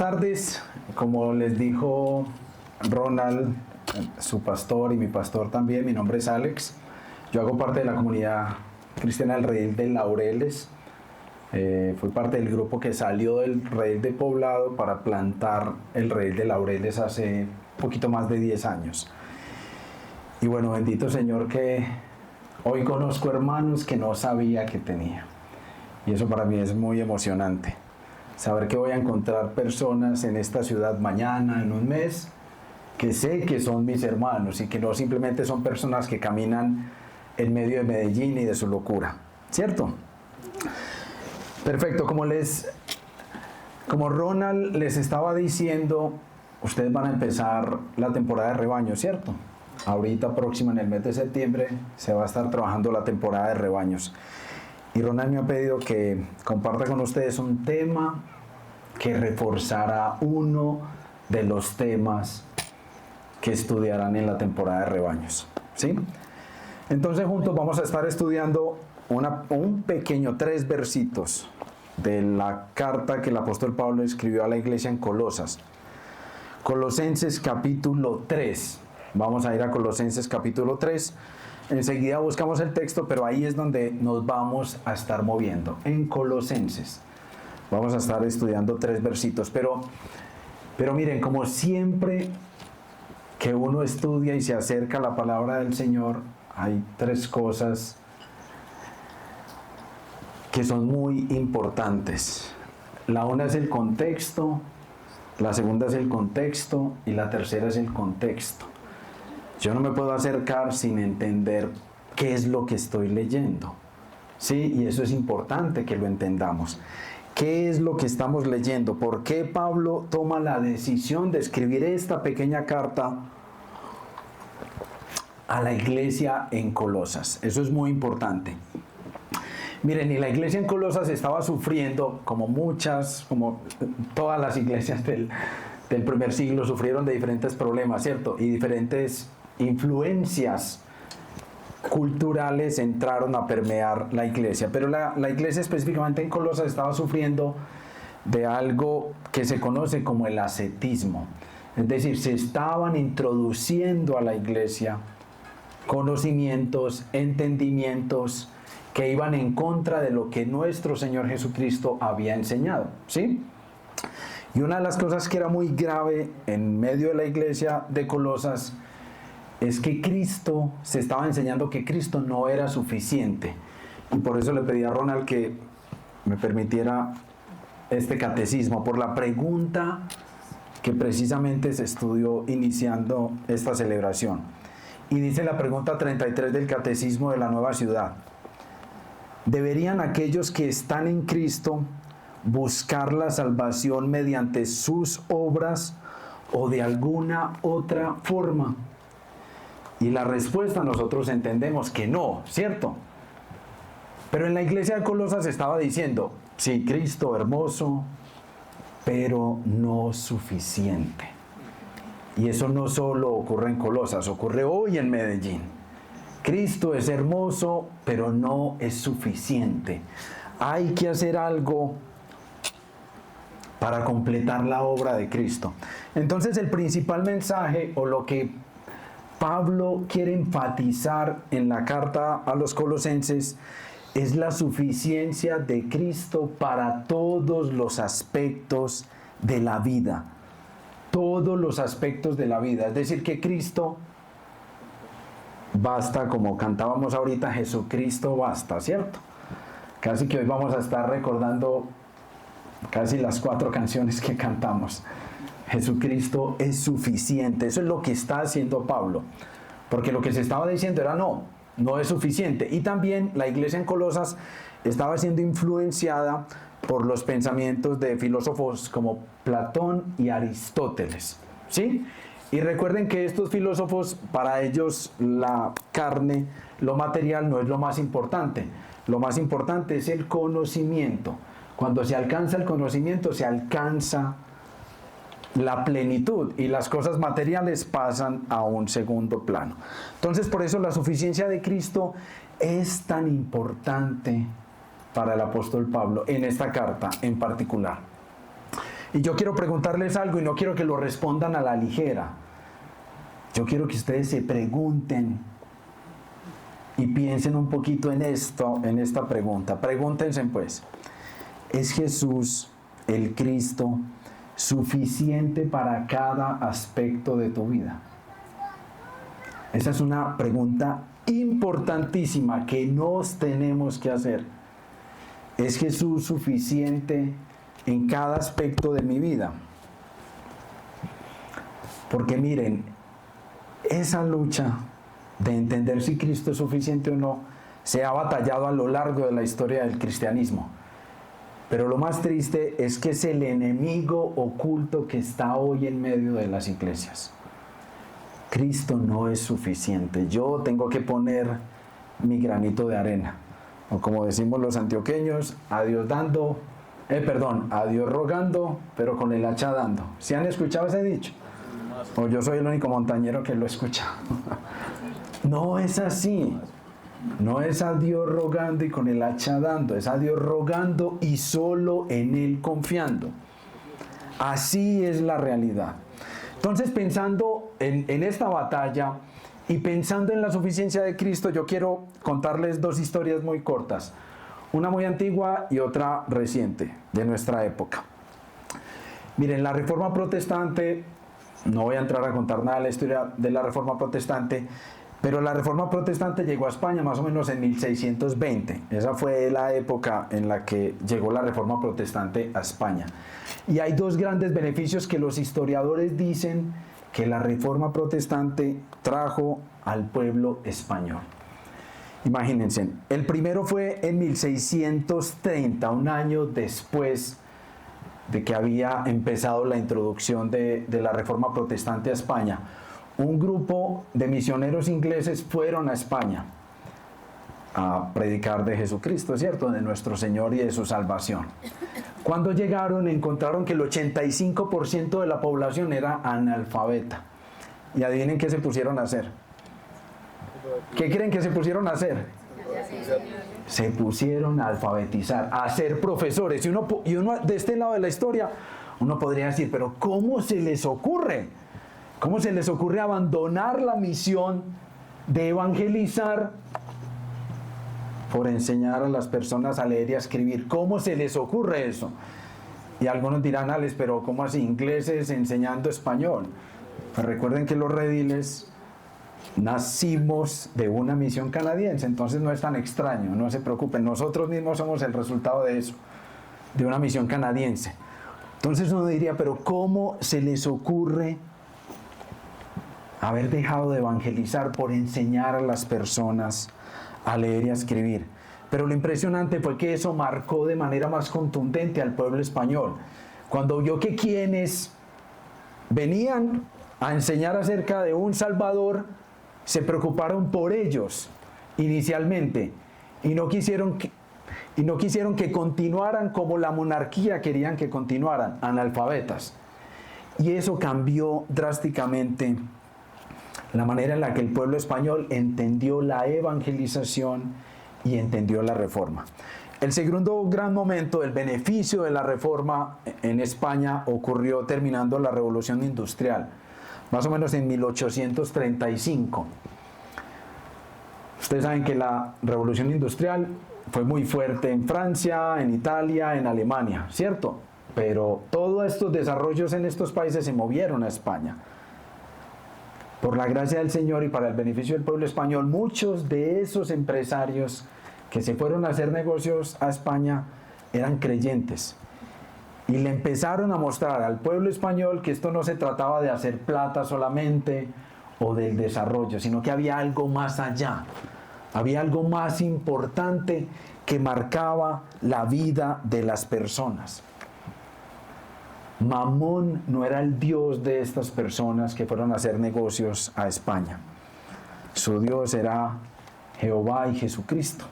tardes. Como les dijo Ronald, su pastor y mi pastor también, mi nombre es Alex. Yo hago parte de la comunidad cristiana del Redil de Laureles. Fui parte del grupo que salió del Redil de Poblado para plantar el Redil de Laureles hace poquito más de 10 años. Y bueno, bendito Señor que hoy conozco hermanos que no sabía que tenía. Y eso para mí es muy emocionante. Saber que voy a encontrar personas en esta ciudad mañana, en un mes, que sé que son mis hermanos y que no simplemente son personas que caminan en medio de Medellín y de su locura. ¿Cierto? Perfecto. Como Ronald les estaba diciendo, ustedes van a empezar la temporada de rebaño, ¿cierto? Ahorita próxima, en el mes de septiembre, se va a estar trabajando la temporada de rebaños. Y Ronald me ha pedido que comparta con ustedes un tema que reforzará uno de los temas que estudiarán en la temporada de rebaños. ¿Sí? Entonces juntos vamos a estar estudiando un pequeño 3 versitos de la carta que el apóstol Pablo escribió a la iglesia en Colosas. Colosenses capítulo 3. Vamos a ir a Colosenses capítulo 3. Enseguida buscamos el texto, pero ahí es donde nos vamos a estar moviendo. En Colosenses. Vamos a estar estudiando 3 versitos. Pero miren, como siempre que uno estudia y se acerca a la palabra del Señor, hay 3 cosas que son muy importantes. La una es el contexto, la segunda es el contexto y la tercera es el contexto. Yo no me puedo acercar sin entender qué es lo que estoy leyendo. Sí, y eso es importante que lo entendamos. ¿Qué es lo que estamos leyendo? ¿Por qué Pablo toma la decisión de escribir esta pequeña carta a la iglesia en Colosas? Eso es muy importante. Miren, y la iglesia en Colosas estaba sufriendo, como todas las iglesias del primer siglo sufrieron de diferentes problemas, ¿cierto? Y diferentes influencias culturales entraron a permear la iglesia, pero la iglesia específicamente en Colosas estaba sufriendo de algo que se conoce como el ascetismo. Es decir, se estaban introduciendo a la iglesia conocimientos, entendimientos que iban en contra de lo que nuestro Señor Jesucristo había enseñado, ¿sí? Y una de las cosas que era muy grave en medio de la iglesia de Colosas es que Cristo, se estaba enseñando que Cristo no era suficiente. Y por eso le pedí a Ronald que me permitiera este catecismo, por la pregunta que precisamente se estudió iniciando esta celebración. Y dice la pregunta 33 del Catecismo de la Nueva Ciudad: ¿deberían aquellos que están en Cristo buscar la salvación mediante sus obras o de alguna otra forma? Y la respuesta nosotros entendemos que no, ¿cierto? Pero en la iglesia de Colosas estaba diciendo, sí, Cristo hermoso, pero no suficiente. Y eso no solo ocurre en Colosas, ocurre hoy en Medellín. Cristo es hermoso, pero no es suficiente. Hay que hacer algo para completar la obra de Cristo. Entonces el principal mensaje, o lo que Pablo quiere enfatizar en la carta a los colosenses, es la suficiencia de Cristo para todos los aspectos de la vida. Todos los aspectos de la vida. Es decir, que Cristo basta, como cantábamos ahorita, Jesucristo basta, ¿cierto? Casi que hoy vamos a estar recordando casi las 4 canciones que cantamos. Jesucristo es suficiente. Eso es lo que está haciendo Pablo. Porque lo que se estaba diciendo era no es suficiente. Y también la iglesia en Colosas estaba siendo influenciada por los pensamientos de filósofos como Platón y Aristóteles. ¿Sí? Y recuerden que estos filósofos, para ellos la carne, lo material no es lo más importante. Lo más importante es el conocimiento. Cuando se alcanza el conocimiento, se alcanza la plenitud y las cosas materiales pasan a un segundo plano. Entonces, por eso la suficiencia de Cristo es tan importante para el apóstol Pablo en esta carta en particular. Y yo quiero preguntarles algo y no quiero que lo respondan a la ligera. Yo quiero que ustedes se pregunten y piensen un poquito en esto, en esta pregunta. Pregúntense pues, ¿es Jesús, el Cristo, suficiente para cada aspecto de tu vida? Esa es una pregunta importantísima que nos tenemos que hacer. ¿Es Jesús suficiente en cada aspecto de mi vida? Porque miren, esa lucha de entender si Cristo es suficiente o no se ha batallado a lo largo de la historia del cristianismo. Pero lo más triste es que es el enemigo oculto que está hoy en medio de las iglesias. Cristo no es suficiente. Yo tengo que poner mi granito de arena. O como decimos los antioqueños, a Dios rogando, pero con el hacha dando. ¿Sí han escuchado ese dicho? O yo soy el único montañero que lo escucha. No es así. No es a Dios rogando y con el hacha dando. Es a Dios rogando y solo en Él confiando. Así es la realidad. Entonces, pensando en esta batalla y pensando en la suficiencia de Cristo, yo quiero contarles dos historias muy cortas. Una muy antigua y otra reciente, de nuestra época. Miren, la Reforma Protestante, no voy a entrar a contar nada de la historia de la Reforma Protestante, pero la Reforma Protestante llegó a España más o menos en 1620. Esa fue la época en la que llegó la Reforma Protestante a España. Y hay dos grandes beneficios que los historiadores dicen que la Reforma Protestante trajo al pueblo español. Imagínense, el primero fue en 1630, un año después de que había empezado la introducción de la Reforma Protestante a España. Un grupo de misioneros ingleses fueron a España a predicar de Jesucristo, ¿cierto? De nuestro Señor y de su salvación. Cuando llegaron, encontraron que el 85% de la población era analfabeta. Y adivinen qué se pusieron a hacer. ¿Qué creen que se pusieron a hacer? Se pusieron a alfabetizar, a ser profesores. Y uno de este lado de la historia, uno podría decir, pero ¿cómo se les ocurre? ¿Cómo se les ocurre abandonar la misión de evangelizar por enseñar a las personas a leer y a escribir? ¿Cómo se les ocurre eso? Y algunos dirán, Alex, pero ¿cómo así? Ingleses enseñando español. Pues recuerden que los rediles nacimos de una misión canadiense, entonces no es tan extraño, no se preocupen, nosotros mismos somos el resultado de eso, de una misión canadiense. Entonces uno diría, pero ¿cómo se les ocurre haber dejado de evangelizar por enseñar a las personas a leer y a escribir? Pero lo impresionante fue que eso marcó de manera más contundente al pueblo español. Cuando vio que quienes venían a enseñar acerca de un Salvador se preocuparon por ellos inicialmente y no quisieron que continuaran como la monarquía querían que continuaran, analfabetas. Y eso cambió drásticamente la manera en la que el pueblo español entendió la evangelización y entendió la reforma. El segundo gran momento del beneficio de la reforma en España ocurrió terminando la Revolución Industrial, más o menos en 1835. Ustedes saben que la Revolución Industrial fue muy fuerte en Francia, en Italia, en Alemania, ¿cierto? Pero todos estos desarrollos en estos países se movieron a España. Por la gracia del Señor y para el beneficio del pueblo español, muchos de esos empresarios que se fueron a hacer negocios a España eran creyentes. Y le empezaron a mostrar al pueblo español que esto no se trataba de hacer plata solamente o del desarrollo, sino que había algo más allá. Había algo más importante que marcaba la vida de las personas. Mamón no era el Dios de estas personas que fueron a hacer negocios a España. Su Dios era Jehová y Jesucristo.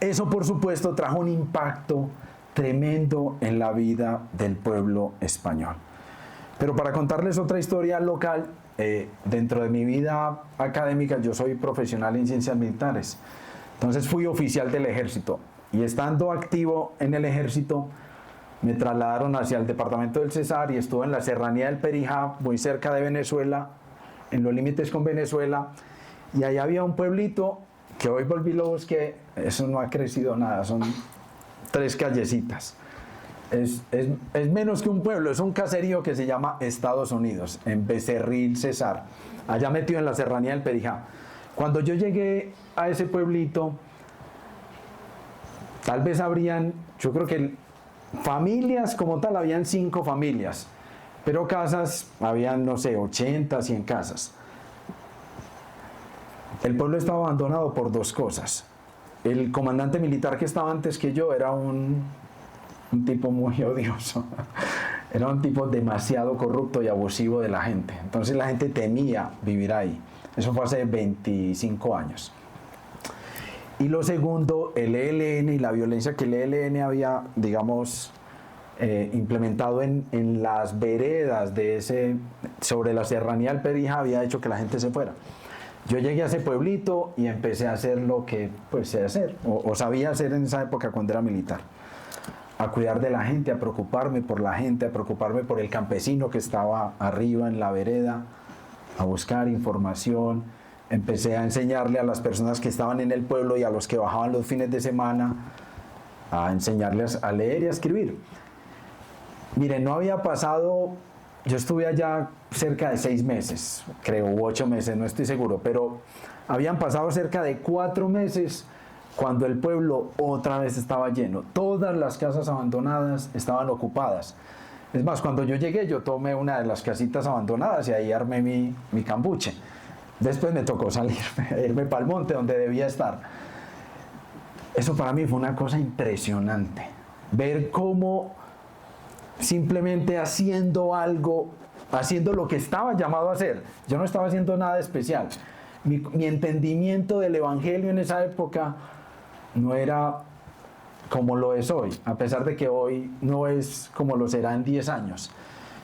Eso, por supuesto, trajo un impacto tremendo en la vida del pueblo español. Pero para contarles otra historia local, dentro de mi vida académica, yo soy profesional en ciencias militares. Entonces fui oficial del ejército. Y estando activo en el ejército, me trasladaron hacia el departamento del Cesar y estuve en la serranía del Perijá, muy cerca de Venezuela, en los límites con Venezuela, y allá había un pueblito que hoy volví y lo busqué, eso no ha crecido nada, son 3 callecitas. Es menos que un pueblo, es un caserío que se llama Estados Unidos, en Becerril, Cesar, allá metido en la serranía del Perijá. Cuando yo llegué a ese pueblito, tal vez habrían, yo creo que familias como tal, habían 5 familias, pero casas, habían, no sé, 80, 100 casas. El pueblo estaba abandonado por 2 cosas. El comandante militar que estaba antes que yo era un tipo muy odioso. Era un tipo demasiado corrupto y abusivo de la gente. Entonces la gente temía vivir ahí. Eso fue hace 25 años. Y lo segundo, el ELN y la violencia que el ELN había, digamos, implementado en las veredas de sobre la serranía del Perijá, había hecho que la gente se fuera. Yo llegué a ese pueblito y empecé a hacer lo que pues sé hacer, o sabía hacer en esa época cuando era militar. A cuidar de la gente, a preocuparme por la gente, a preocuparme por el campesino que estaba arriba en la vereda, a buscar información. Empecé a enseñarle a las personas que estaban en el pueblo y a los que bajaban los fines de semana, a enseñarles a leer y a escribir. Miren, no había pasado, yo estuve allá cerca de 6 meses, creo, u 8 meses, no estoy seguro, pero habían pasado cerca de 4 meses cuando el pueblo otra vez estaba lleno. Todas las casas abandonadas estaban ocupadas. Es más, cuando yo llegué, yo tomé una de las casitas abandonadas y ahí armé mi cambuche. Después me tocó salir, irme para el monte donde debía estar. Eso para mí fue una cosa impresionante. Ver cómo simplemente haciendo algo, haciendo lo que estaba llamado a hacer. Yo no estaba haciendo nada especial. Mi entendimiento del Evangelio en esa época no era como lo es hoy, a pesar de que hoy no es como lo será en 10 años.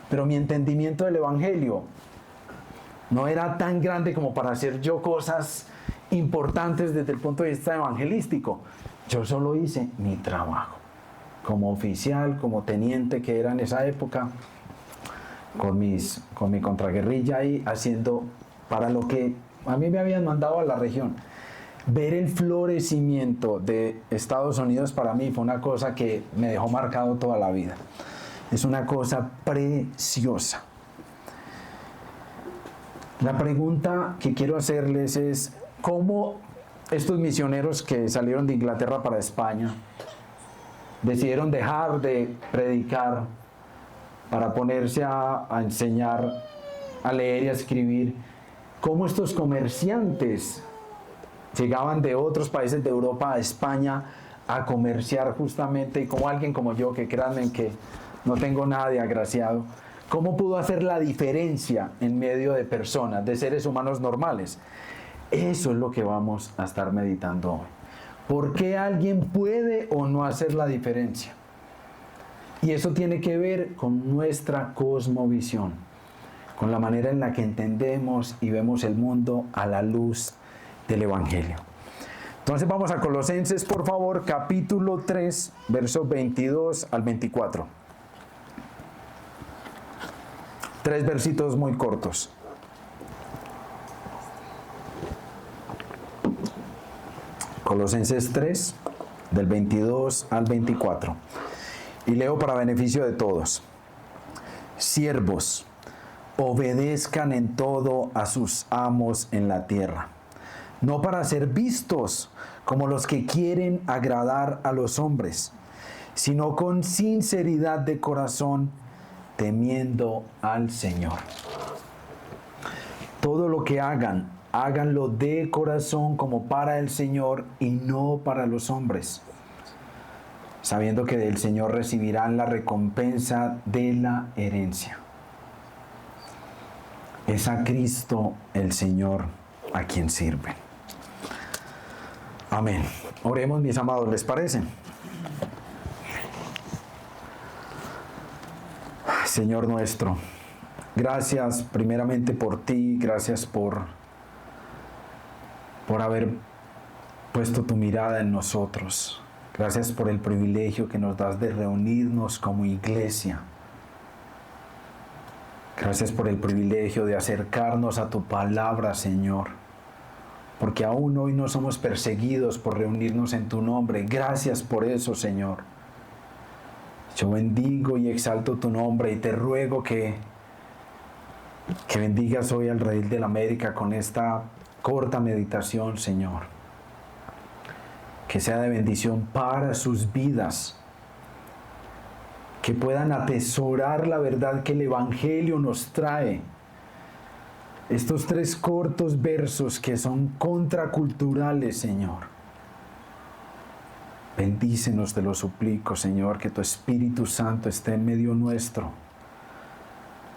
Pero mi entendimiento del Evangelio no era tan grande como para hacer yo cosas importantes desde el punto de vista evangelístico. Yo solo hice mi trabajo como oficial, como teniente que era en esa época, con mi contraguerrilla ahí, haciendo para lo que a mí me habían mandado a la región. Ver el florecimiento de Estados Unidos para mí fue una cosa que me dejó marcado toda la vida. Es una cosa preciosa. La pregunta que quiero hacerles es, ¿cómo estos misioneros que salieron de Inglaterra para España decidieron dejar de predicar para ponerse a enseñar a leer y a escribir? ¿Cómo estos comerciantes llegaban de otros países de Europa a España a comerciar justamente? Y como alguien como yo, que créanme que no tengo nada de agraciado, ¿cómo pudo hacer la diferencia en medio de personas, de seres humanos normales? Eso es lo que vamos a estar meditando hoy. ¿Por qué alguien puede o no hacer la diferencia? Y eso tiene que ver con nuestra cosmovisión, con la manera en la que entendemos y vemos el mundo a la luz del Evangelio. Entonces vamos a Colosenses, por favor, capítulo 3, versos 22 al 24. 3 versitos muy cortos. Colosenses 3, del 22 al 24. Y leo para beneficio de todos. Siervos, obedezcan en todo a sus amos en la tierra, no para ser vistos como los que quieren agradar a los hombres, sino con sinceridad de corazón, temiendo al Señor. Todo lo que hagan, háganlo de corazón como para el Señor y no para los hombres, sabiendo que del Señor recibirán la recompensa de la herencia. Es a Cristo el Señor a quien sirven. Amén. Oremos, mis amados, ¿les parece? Señor nuestro, gracias primeramente por ti, gracias por haber puesto tu mirada en nosotros. Gracias por el privilegio que nos das de reunirnos como iglesia. Gracias por el privilegio de acercarnos a tu palabra, Señor. Porque aún hoy no somos perseguidos por reunirnos en tu nombre. Gracias por eso, Señor. Yo bendigo y exalto tu nombre y te ruego que bendigas hoy al Rey de la América con esta corta meditación, Señor. Que sea de bendición para sus vidas. Que puedan atesorar la verdad que el Evangelio nos trae. Estos 3 cortos versos que son contraculturales, Señor. Bendícenos, te lo suplico, Señor, que tu Espíritu Santo esté en medio nuestro,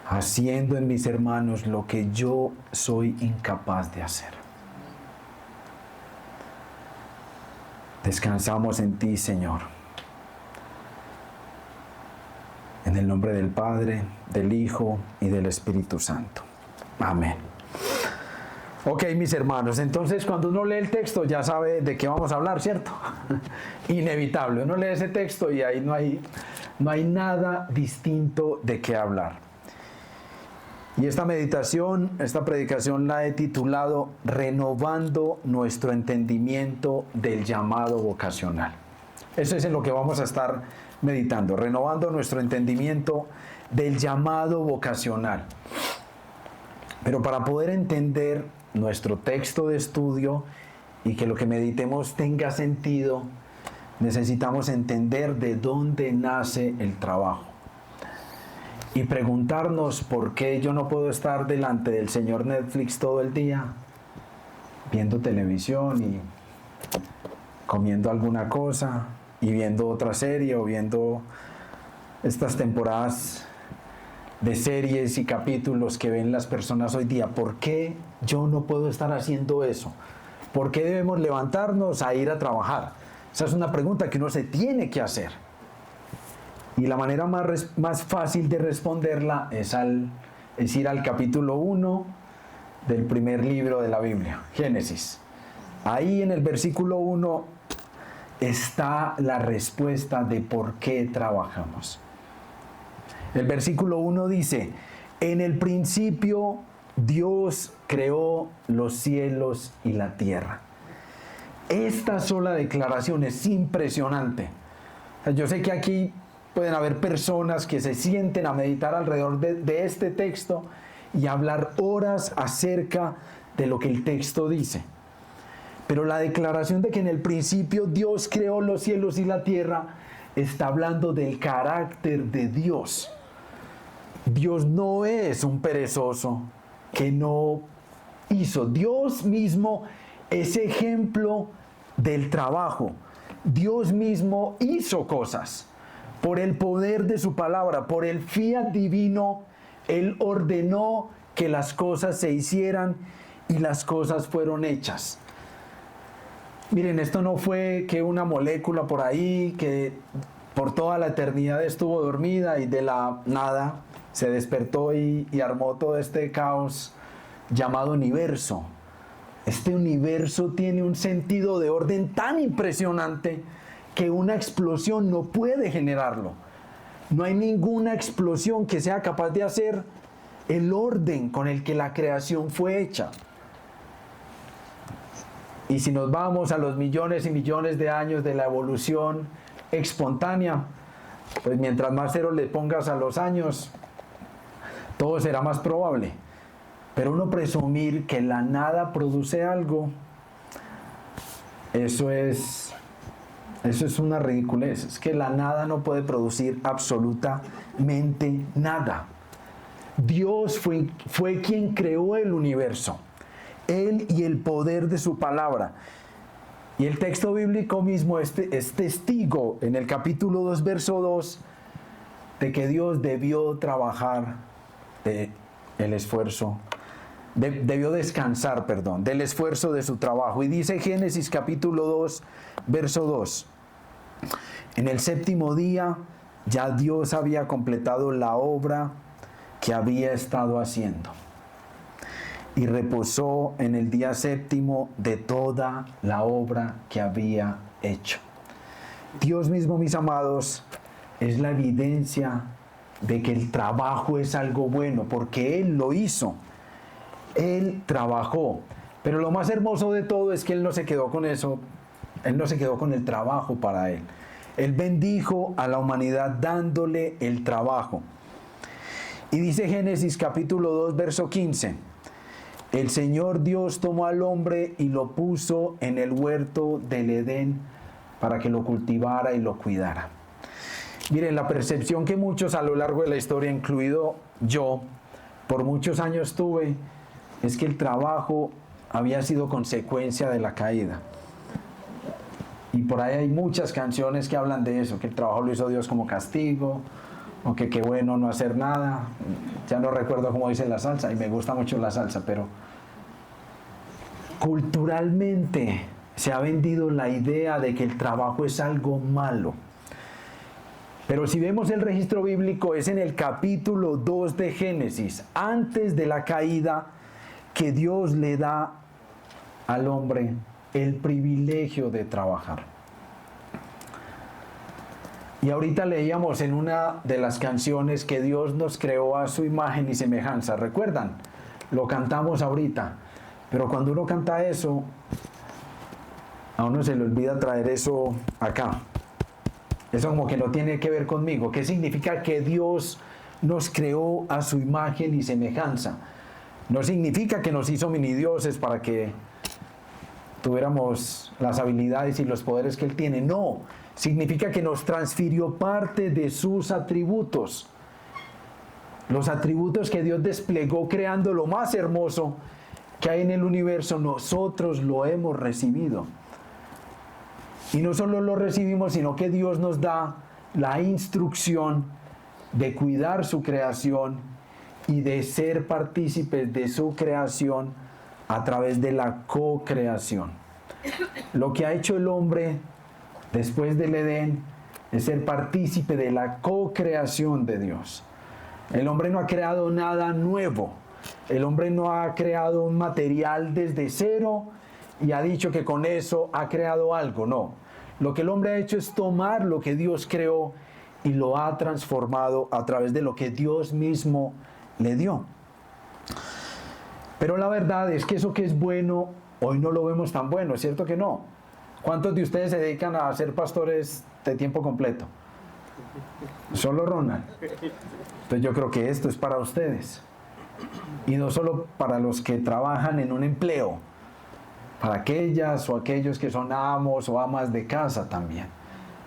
haciendo en mis hermanos lo que yo soy incapaz de hacer. Descansamos en ti, Señor. En el nombre del Padre, del Hijo y del Espíritu Santo. Amén. Ok, mis hermanos, entonces cuando uno lee el texto ya sabe de qué vamos a hablar, ¿cierto? Inevitable, uno lee ese texto y ahí no hay nada distinto de qué hablar. Y esta meditación, esta predicación la he titulado Renovando nuestro entendimiento del llamado vocacional. Eso es en lo que vamos a estar meditando, renovando nuestro entendimiento del llamado vocacional. Pero para poder entender nuestro texto de estudio y que lo que meditemos tenga sentido, necesitamos entender de dónde nace el trabajo. Y preguntarnos por qué yo no puedo estar delante del señor Netflix todo el día, viendo televisión y comiendo alguna cosa y viendo otra serie o viendo estas temporadas de series y capítulos que ven las personas hoy día. ¿Por qué yo no puedo estar haciendo eso? ¿Por qué debemos levantarnos a ir a trabajar? Esa es una pregunta que uno se tiene que hacer. Y la manera más fácil de responderla es ir al capítulo 1 del primer libro de la Biblia, Génesis. Ahí en el versículo 1 está la respuesta de por qué trabajamos. El versículo 1 dice, en el principio Dios creó los cielos y la tierra. Esta sola declaración es impresionante. Yo sé que aquí pueden haber personas que se sienten a meditar alrededor de este texto y hablar horas acerca de lo que el texto dice. Pero la declaración de que en el principio Dios creó los cielos y la tierra está hablando del carácter de Dios. Dios no es un perezoso que no hizo. Dios mismo es ejemplo del trabajo. Dios mismo hizo cosas. Por el poder de su palabra, por el fiat divino, Él ordenó que las cosas se hicieran y las cosas fueron hechas. Miren, esto no fue que una molécula por ahí que por toda la eternidad estuvo dormida y de la nada se despertó y armó todo este caos llamado universo. Este universo tiene un sentido de orden tan impresionante que una explosión no puede generarlo. No hay ninguna explosión que sea capaz de hacer el orden con el que la creación fue hecha. Y si nos vamos a los millones y millones de años de la evolución espontánea, pues mientras más cero le pongas a los años, todo será más probable. Pero uno presumir que la nada produce algo, eso es una ridiculez. Es que la nada no puede producir absolutamente nada. Dios fue quien creó el universo. Él y el poder de su palabra. Y el texto bíblico mismo es testigo en el capítulo 2, verso 2, de que Dios debió trabajar el esfuerzo. Debió descansar, del esfuerzo de su trabajo. Y dice Génesis capítulo 2, verso 2. En el séptimo día ya Dios había completado la obra que había estado haciendo. Y reposó en el día séptimo de toda la obra que había hecho. Dios mismo, mis amados, es la evidencia de que el trabajo es algo bueno, porque Él lo hizo. Él trabajó. Pero lo más hermoso de todo es que Él no se quedó con eso. Él no se quedó con el trabajo para Él. Él bendijo a la humanidad dándole el trabajo. Y dice Génesis capítulo 2, verso 15. El Señor Dios tomó al hombre y lo puso en el huerto del Edén para que lo cultivara y lo cuidara. Miren, la percepción que muchos a lo largo de la historia, incluido yo, por muchos años tuve, es que el trabajo había sido consecuencia de la caída. Y por ahí hay muchas canciones que hablan de eso, que el trabajo lo hizo Dios como castigo, o que qué bueno no hacer nada. Ya no recuerdo cómo dice la salsa, y me gusta mucho la salsa, pero culturalmente se ha vendido la idea de que el trabajo es algo malo. Pero si vemos el registro bíblico, es en el capítulo 2 de Génesis, antes de la caída, que Dios le da al hombre el privilegio de trabajar. Y ahorita leíamos en una de las canciones que Dios nos creó a su imagen y semejanza. ¿Recuerdan? Lo cantamos ahorita. Pero cuando uno canta eso, a uno se le olvida traer eso acá. Eso como que no tiene que ver conmigo. ¿Qué significa que Dios nos creó a su imagen y semejanza? No significa que nos hizo minidioses para que tuviéramos las habilidades y los poderes que Él tiene. No, significa que nos transfirió parte de sus atributos. Los atributos que Dios desplegó creando lo más hermoso que hay en el universo, nosotros lo hemos recibido. Y no solo lo recibimos, sino que Dios nos da la instrucción de cuidar su creación y de ser partícipes de su creación a través de la co-creación. Lo que ha hecho el hombre después del Edén es ser partícipe de la co-creación de Dios. El hombre no ha creado nada nuevo. El hombre no ha creado un material desde cero y ha dicho que con eso ha creado algo. No. Lo que el hombre ha hecho es tomar lo que Dios creó y lo ha transformado a través de lo que Dios mismo le dio. Pero la verdad es que eso que es bueno, hoy no lo vemos tan bueno, ¿es cierto que no? ¿Cuántos de ustedes se dedican a ser pastores de tiempo completo? Solo Ronald. Entonces yo creo que esto es para ustedes. Y no solo para los que trabajan en un empleo, para aquellas o aquellos que son amos o amas de casa también.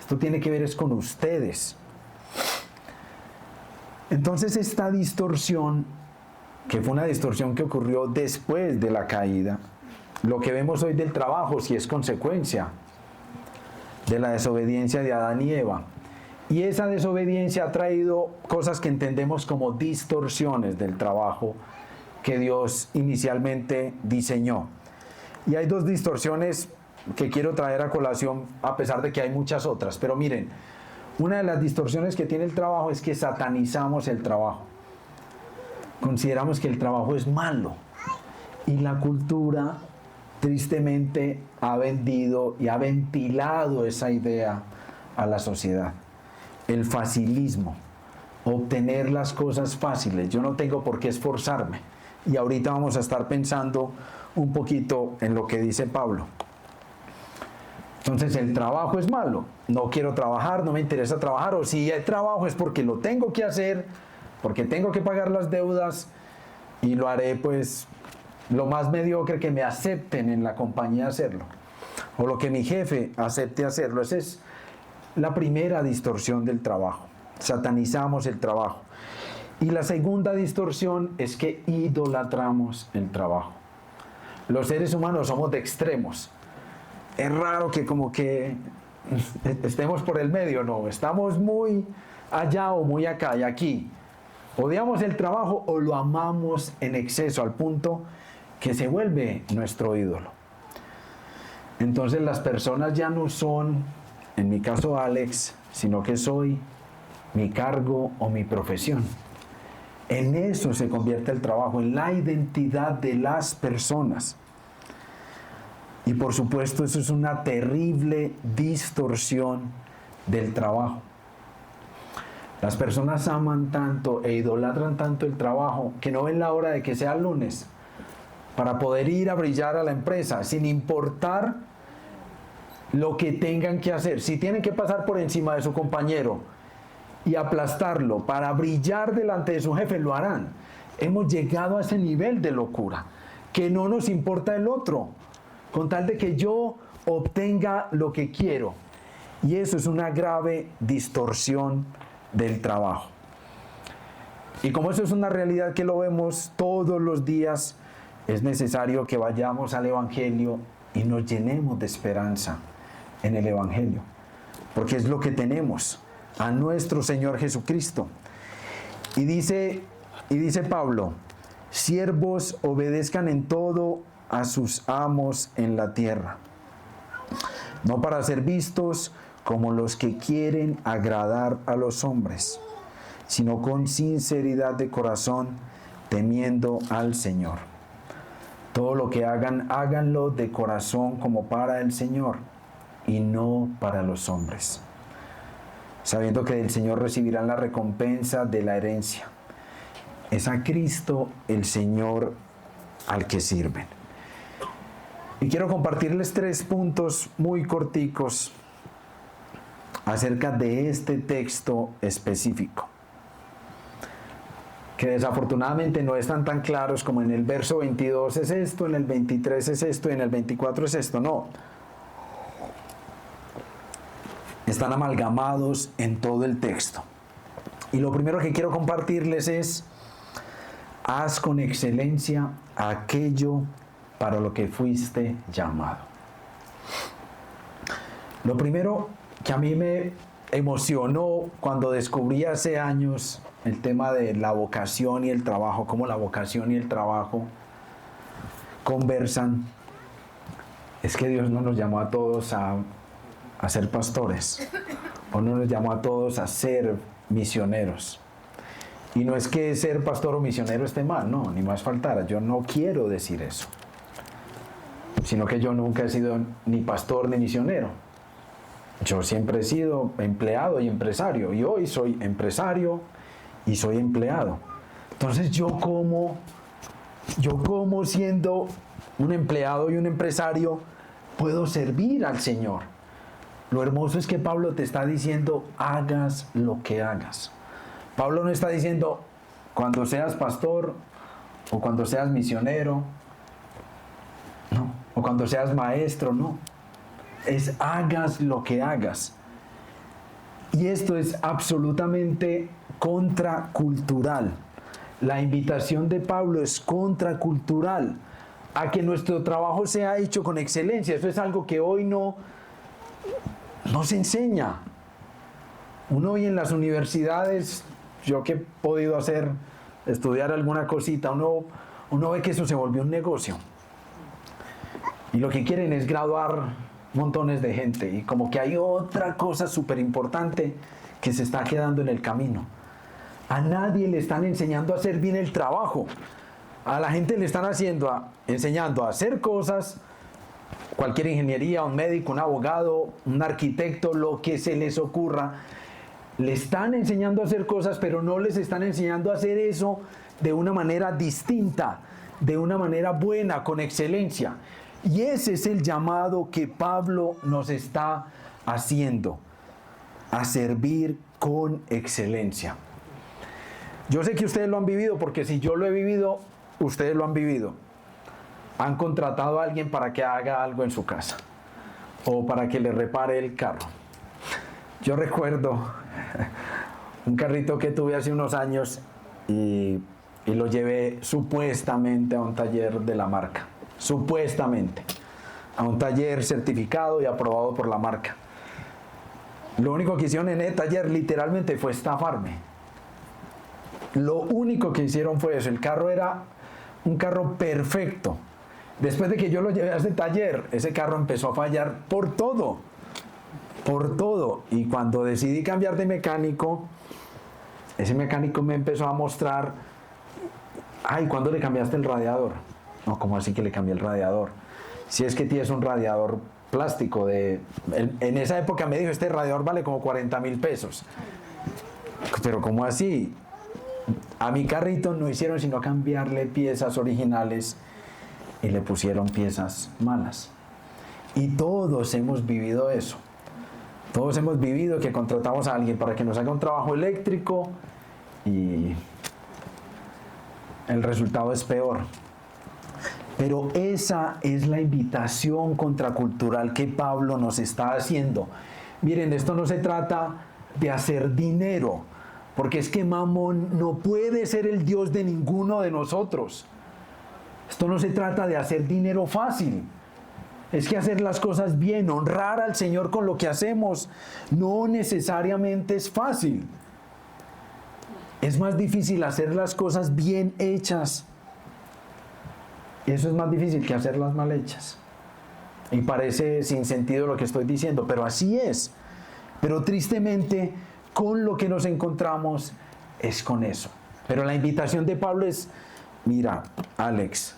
Esto tiene que ver es con ustedes. Entonces esta distorsión, que fue una distorsión que ocurrió después de la caída, lo que vemos hoy del trabajo sí es consecuencia de la desobediencia de Adán y Eva. Y esa desobediencia ha traído cosas que entendemos como distorsiones del trabajo que Dios inicialmente diseñó. Y hay dos distorsiones que quiero traer a colación, a pesar de que hay muchas otras. Pero miren, una de las distorsiones que tiene el trabajo es que satanizamos el trabajo. Consideramos que el trabajo es malo. Y la cultura, tristemente, ha vendido y ha ventilado esa idea a la sociedad. El facilismo, obtener las cosas fáciles. Yo no tengo por qué esforzarme. Y ahorita vamos a estar pensando un poquito en lo que dice Pablo. Entonces el trabajo es malo. No quiero trabajar, no me interesa trabajar. O si hay trabajo es porque lo tengo que hacer, porque tengo que pagar las deudas y lo haré pues lo más mediocre que me acepten en la compañía hacerlo. O lo que mi jefe acepte hacerlo. Esa es la primera distorsión del trabajo. Satanizamos el trabajo. Y la segunda distorsión es que idolatramos el trabajo. Los seres humanos somos de extremos. Es raro que como que estemos por el medio, no. Estamos muy allá o muy acá y aquí. Odiamos el trabajo o lo amamos en exceso al punto que se vuelve nuestro ídolo. Entonces las personas ya no son, en mi caso Alex, sino que soy mi cargo o mi profesión. En eso se convierte el trabajo, en la identidad de las personas. Y por supuesto eso es una terrible distorsión del trabajo. Las personas aman tanto e idolatran tanto el trabajo que no ven la hora de que sea lunes para poder ir a brillar a la empresa sin importar lo que tengan que hacer. Si tienen que pasar por encima de su compañero y aplastarlo para brillar delante de su jefe, lo harán. Hemos llegado a ese nivel de locura, que no nos importa el otro, con tal de que yo obtenga lo que quiero. Y eso es una grave distorsión del trabajo. Y como eso es una realidad que lo vemos todos los días, es necesario que vayamos al Evangelio y nos llenemos de esperanza en el Evangelio, porque es lo que tenemos, a nuestro Señor Jesucristo. Y dice Pablo: siervos, obedezcan en todo a sus amos en la tierra, no para ser vistos como los que quieren agradar a los hombres, sino con sinceridad de corazón, temiendo al Señor. Todo lo que hagan, háganlo de corazón como para el Señor y no para los hombres, sabiendo que del Señor recibirán la recompensa de la herencia. Es a Cristo el Señor al que sirven. Y quiero compartirles 3 puntos muy corticos acerca de este texto específico, que desafortunadamente no están tan claros como en el verso 22 es esto, en el 23 es esto y en el 24 es esto. No. Están amalgamados en todo el texto. Y lo primero que quiero compartirles es: haz con excelencia aquello para lo que fuiste llamado. Lo primero que a mí me emocionó cuando descubrí hace años el tema de la vocación y el trabajo, cómo la vocación y el trabajo conversan, es que Dios no nos llamó a todos a ser pastores, o no nos llamó a todos a ser misioneros. Y no es que ser pastor o misionero esté mal, no, ni más faltara, yo no quiero decir eso, sino que yo nunca he sido ni pastor ni misionero. Yo siempre he sido empleado y empresario, y hoy soy empresario y soy empleado. Entonces yo como siendo un empleado y un empresario puedo servir al Señor. Lo hermoso es que Pablo te está diciendo: hagas lo que hagas. Pablo no está diciendo cuando seas pastor o cuando seas misionero, no, o cuando seas maestro, no. Es hagas lo que hagas. Y esto es absolutamente contracultural. La invitación de Pablo es contracultural a que nuestro trabajo sea hecho con excelencia. Eso es algo que hoy no se enseña. Uno hoy en las universidades, yo que he podido estudiar alguna cosita, uno ve que eso se volvió un negocio. Y lo que quieren es graduar montones de gente, y como que hay otra cosa súper importante que se está quedando en el camino. A nadie le están enseñando a hacer bien el trabajo. A la gente le están enseñando a hacer cosas, cualquier ingeniería, un médico, un abogado, un arquitecto, lo que se les ocurra. Le están enseñando a hacer cosas, pero no les están enseñando a hacer eso de una manera distinta, de una manera buena, con excelencia. Y ese es el llamado que Pablo nos está haciendo, a servir con excelencia. Yo sé que ustedes lo han vivido, porque si yo lo he vivido, ustedes lo han vivido. Han contratado a alguien para que haga algo en su casa, o para que le repare el carro. Yo recuerdo un carrito que tuve hace unos años y lo llevé supuestamente a un taller de la marca. Supuestamente a un taller certificado y aprobado por la marca. Lo único que hicieron en el taller literalmente fue estafarme. Lo único que hicieron fue eso. El carro era un carro perfecto. Después de que yo lo llevé a ese taller, ese carro empezó a fallar por todo. Y cuando decidí cambiar de mecánico, ese mecánico me empezó a mostrar: ay, ¿cuándo le cambiaste el radiador? No, ¿cómo así que le cambié el radiador? Si es que tienes un radiador plástico. En esa época me dijo, este radiador vale como 40.000 pesos. Pero ¿cómo así? A mi carrito no hicieron sino cambiarle piezas originales y le pusieron piezas malas. Y todos hemos vivido eso. Todos hemos vivido que contratamos a alguien para que nos haga un trabajo eléctrico y el resultado es peor. Pero esa es la invitación contracultural que Pablo nos está haciendo. Miren, esto no se trata de hacer dinero, porque es que Mamón no puede ser el Dios de ninguno de nosotros. Esto no se trata de hacer dinero fácil. Es que hacer las cosas bien, honrar al Señor con lo que hacemos, no necesariamente es fácil. Es más difícil hacer las cosas bien hechas. Eso es más difícil que hacerlas mal hechas. Y parece sin sentido lo que estoy diciendo, pero así es. Pero tristemente, con lo que nos encontramos es con eso. Pero la invitación de Pablo es, mira, Alex,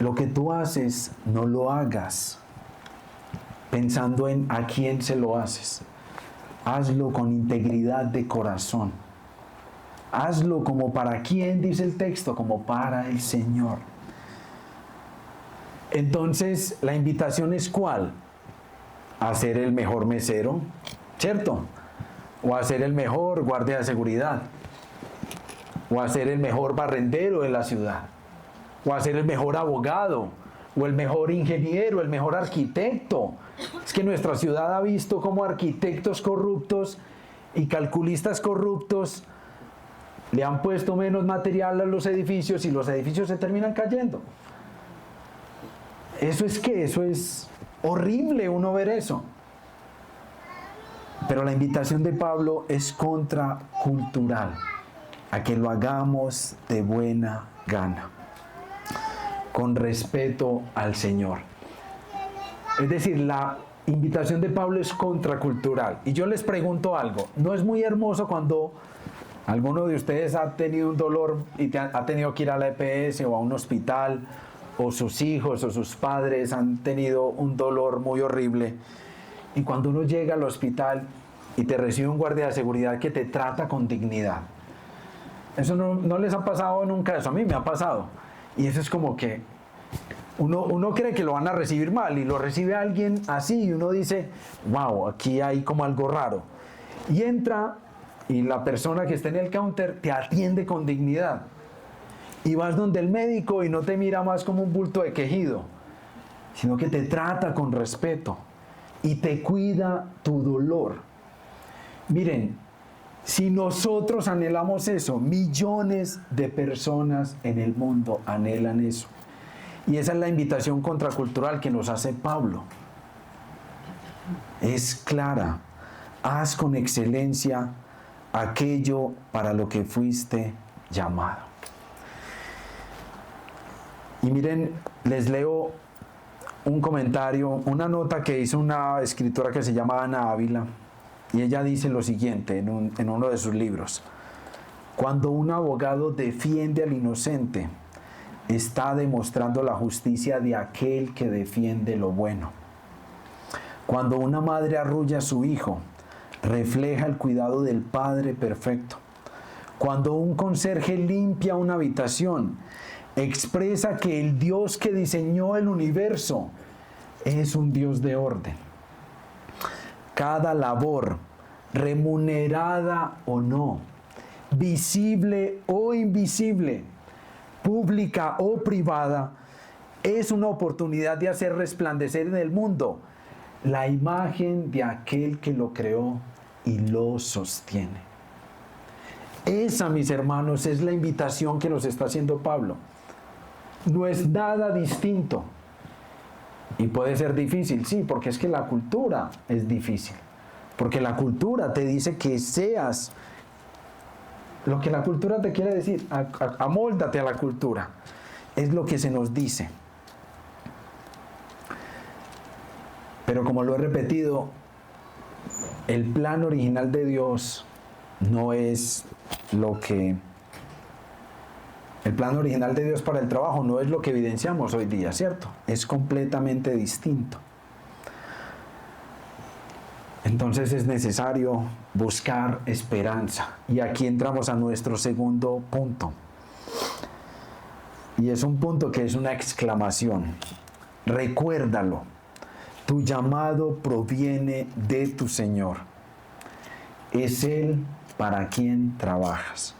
lo que tú haces, no lo hagas pensando en a quién se lo haces. Hazlo con integridad de corazón. Hazlo como para quién, dice el texto, como para el Señor. Entonces, la invitación es ¿cuál? A ser el mejor mesero, ¿cierto? O a ser el mejor guardia de seguridad. O a ser el mejor barrendero de la ciudad. O a ser el mejor abogado. O el mejor ingeniero, el mejor arquitecto. Es que nuestra ciudad ha visto cómo arquitectos corruptos y calculistas corruptos le han puesto menos material a los edificios y los edificios se terminan cayendo. Eso es horrible uno ver eso. Pero la invitación de Pablo es contracultural, a que lo hagamos de buena gana, con respeto al Señor. Es decir, la invitación de Pablo es contracultural. Y yo les pregunto algo, ¿no es muy hermoso cuando alguno de ustedes ha tenido un dolor y ha tenido que ir a la EPS o a un hospital, o sus hijos o sus padres han tenido un dolor muy horrible, y cuando uno llega al hospital y te recibe un guardia de seguridad que te trata con dignidad? Eso no les ha pasado nunca. Eso a mí me ha pasado, y eso es como que uno cree que lo van a recibir mal y lo recibe alguien así y uno dice, wow, aquí hay como algo raro, y entra y la persona que está en el counter te atiende con dignidad. Y vas donde el médico y no te mira más como un bulto de quejido, sino que te trata con respeto y te cuida tu dolor. Miren, si nosotros anhelamos eso, millones de personas en el mundo anhelan eso. Y esa es la invitación contracultural que nos hace Pablo. Es clara. Haz con excelencia aquello para lo que fuiste llamado. Y miren, les leo un comentario, una nota que hizo una escritora que se llama Ana Ávila, y ella dice lo siguiente en uno de sus libros: cuando un abogado defiende al inocente, está demostrando la justicia de aquel que defiende lo bueno. Cuando una madre arrulla a su hijo, refleja el cuidado del Padre perfecto. Cuando un conserje limpia una habitación, expresa que el Dios que diseñó el universo es un Dios de orden. Cada labor, remunerada o no, visible o invisible, pública o privada, es una oportunidad de hacer resplandecer en el mundo la imagen de aquel que lo creó y lo sostiene. Esa, mis hermanos, es la invitación que nos está haciendo Pablo. No es nada distinto. Y puede ser difícil, sí, porque es que la cultura es difícil. Porque la cultura te dice que seas lo que la cultura te quiere decir. Amóldate a la cultura. Es lo que se nos dice. Pero como lo he repetido, el plan original de Dios no es lo que... El plan original de Dios para el trabajo no es lo que evidenciamos hoy día, ¿cierto? Es completamente distinto. Entonces es necesario buscar esperanza. Y aquí entramos a nuestro segundo punto. Y es un punto que es una exclamación. Recuérdalo. Tu llamado proviene de tu Señor. Es Él para quien trabajas.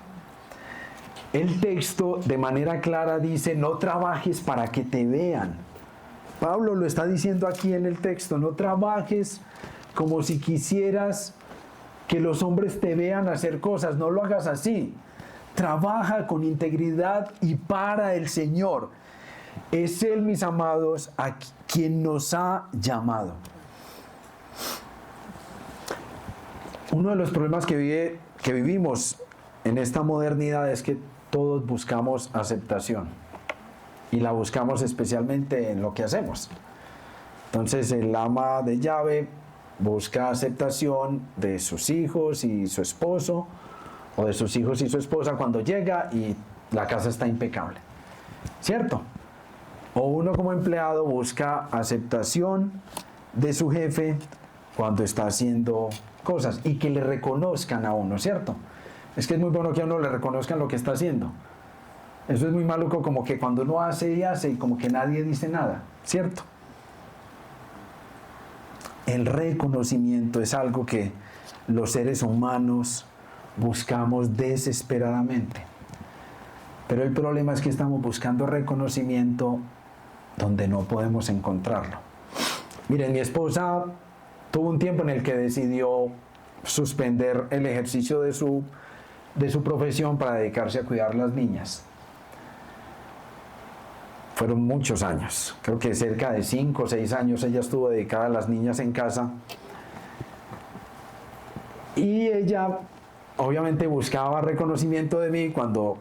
El texto de manera clara dice, no trabajes para que te vean. Pablo lo está diciendo aquí en el texto, no trabajes como si quisieras que los hombres te vean hacer cosas, no lo hagas así. Trabaja con integridad y para el Señor. Es Él, mis amados, a quien nos ha llamado. Uno de los problemas que vivimos en esta modernidad es que todos buscamos aceptación. Y la buscamos especialmente en lo que hacemos. Entonces el ama de llave busca aceptación de sus hijos y su esposo, o de sus hijos y su esposa cuando llega y la casa está impecable. ¿Cierto? O uno como empleado busca aceptación de su jefe cuando está haciendo cosas y que le reconozcan a uno, ¿cierto? Es que es muy bueno que a uno le reconozcan lo que está haciendo. Eso es muy maluco, como que cuando uno hace y hace y como que nadie dice nada, ¿cierto? El reconocimiento es algo que los seres humanos buscamos desesperadamente. Pero el problema es que estamos buscando reconocimiento donde no podemos encontrarlo. Miren, mi esposa tuvo un tiempo en el que decidió suspender el ejercicio de su profesión para dedicarse a cuidar las niñas. Fueron muchos años, creo que cerca de 5 o 6 años ella estuvo dedicada a las niñas en casa. Y ella obviamente buscaba reconocimiento de mí cuando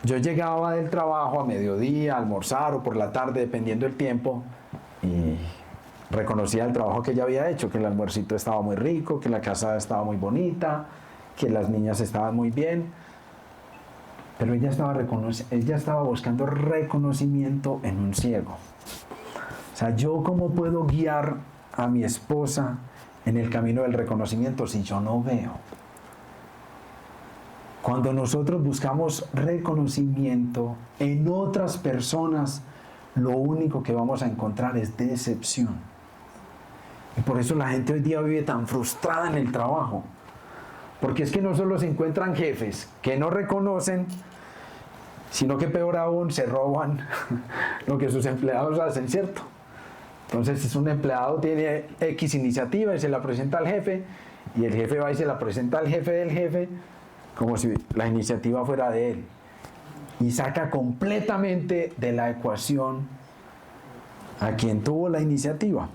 yo llegaba del trabajo a mediodía, a almorzar o por la tarde, dependiendo del tiempo, y reconocía el trabajo que ella había hecho, que el almuercito estaba muy rico, que la casa estaba muy bonita, que las niñas estaban muy bien. Pero ella estaba buscando reconocimiento en un ciego. O sea, ¿yo cómo puedo guiar a mi esposa en el camino del reconocimiento si yo no veo? Cuando nosotros buscamos reconocimiento en otras personas, lo único que vamos a encontrar es decepción. Y por eso la gente hoy día vive tan frustrada en el trabajo. Porque es que no solo se encuentran jefes que no reconocen, sino que peor aún se roban lo que sus empleados hacen, ¿cierto? Entonces, si un empleado tiene X iniciativa y se la presenta al jefe, y el jefe va y se la presenta al jefe del jefe, como si la iniciativa fuera de él. Y saca completamente de la ecuación a quien tuvo la iniciativa.